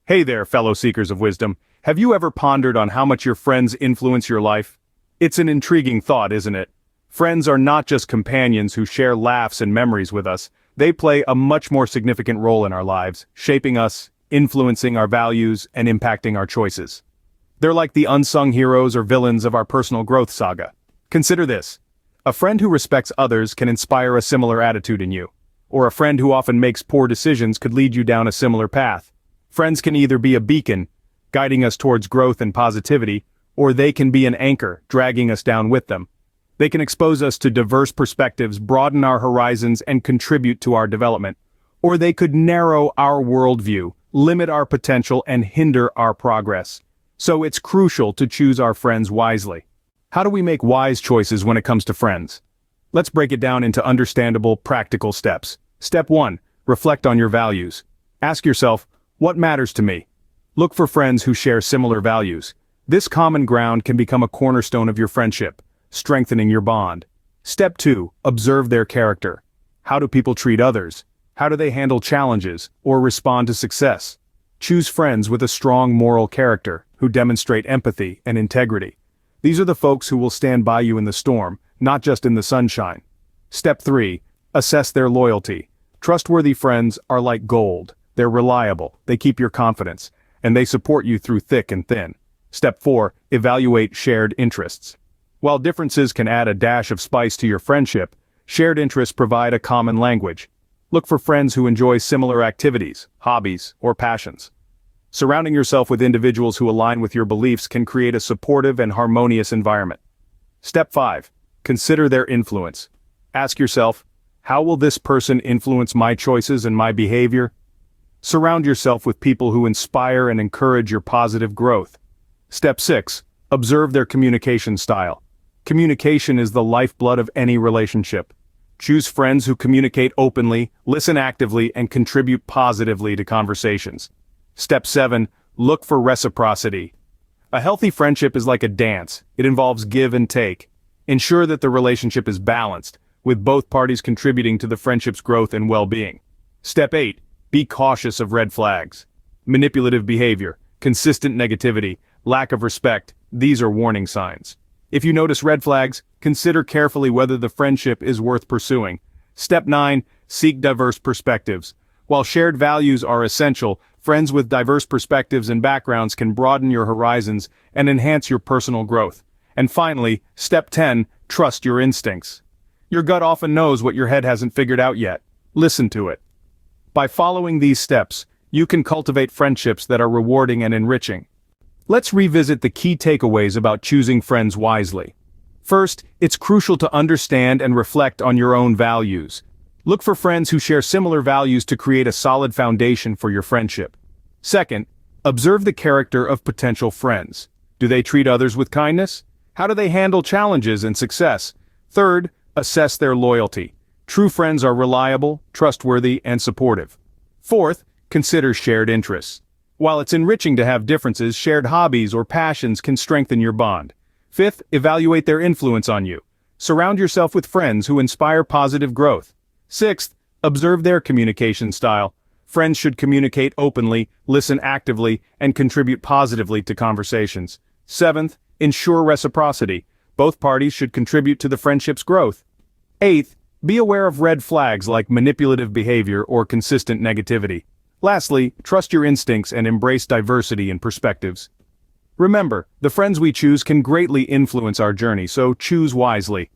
Hey there, fellow seekers of wisdom. Have you ever pondered on how much your friends influence your life? It's an intriguing thought, isn't it? Friends are not just companions who share laughs and memories with us. They play a much more significant role in our lives, shaping us, influencing our values, and impacting our choices. They're like the unsung heroes or villains of our personal growth saga. Consider this. A friend who respects others can inspire a similar attitude in you. Or a friend who often makes poor decisions could lead you down a similar path. Friends can either be a beacon, guiding us towards growth and positivity, or they can be an anchor, dragging us down with them. They can expose us to diverse perspectives, broaden our horizons, and contribute to our development. Or they could narrow our worldview, limit our potential, and hinder our progress. So it's crucial to choose our friends wisely. How do we make wise choices when it comes to friends? Let's break it down into understandable, practical steps. Step 1. Reflect on your values. Ask yourself, what matters to me? Look for friends who share similar values. This common ground can become a cornerstone of your friendship, strengthening your bond. Step 2. Observe their character. How do people treat others? How do they handle challenges or respond to success? Choose friends with a strong moral character who demonstrate empathy and integrity. These are the folks who will stand by you in the storm, not just in the sunshine. Step 3. Assess their loyalty. Trustworthy friends are like gold. They're reliable, they keep your confidence, and they support you through thick and thin. Step 4. Evaluate shared interests. While differences can add a dash of spice to your friendship, shared interests provide a common language. Look for friends who enjoy similar activities, hobbies, or passions. Surrounding yourself with individuals who align with your beliefs can create a supportive and harmonious environment. Step 5. Consider their influence. Ask yourself, how will this person influence my choices and my behavior? Surround yourself with people who inspire and encourage your positive growth. Step 6. Observe their communication style. Communication is the lifeblood of any relationship. Choose friends who communicate openly, listen actively, and contribute positively to conversations. Step 7. Look for reciprocity. A healthy friendship is like a dance. It involves give and take. Ensure that the relationship is balanced, with both parties contributing to the friendship's growth and well-being. Step 8. Be cautious of red flags. Manipulative behavior, consistent negativity, lack of respect, these are warning signs. If you notice red flags, consider carefully whether the friendship is worth pursuing. Step 9. Seek diverse perspectives. While shared values are essential, friends with diverse perspectives and backgrounds can broaden your horizons and enhance your personal growth. And finally, Step 10. Trust your instincts. Your gut often knows what your head hasn't figured out yet. Listen to it. By following these steps, you can cultivate friendships that are rewarding and enriching. Let's revisit the key takeaways about choosing friends wisely. First, it's crucial to understand and reflect on your own values. Look for friends who share similar values to create a solid foundation for your friendship. Second, observe the character of potential friends. Do they treat others with kindness? How do they handle challenges and success? Third, assess their loyalty. True friends are reliable, trustworthy, and supportive. Fourth, consider shared interests. While it's enriching to have differences, shared hobbies or passions can strengthen your bond. Fifth, evaluate their influence on you. Surround yourself with friends who inspire positive growth. Sixth, observe their communication style. Friends should communicate openly, listen actively, and contribute positively to conversations. Seventh, ensure reciprocity. Both parties should contribute to the friendship's growth. Eighth, be aware of red flags like manipulative behavior or consistent negativity. Lastly, trust your instincts and embrace diversity in perspectives. Remember, the friends we choose can greatly influence our journey, so choose wisely.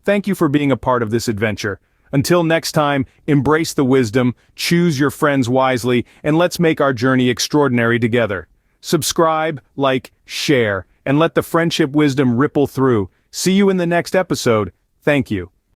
Thank you for being a part of this adventure. Until next time, embrace the wisdom, choose your friends wisely, and let's make our journey extraordinary together. Subscribe, like, share, and let the friendship wisdom ripple through. See you in the next episode. Thank you.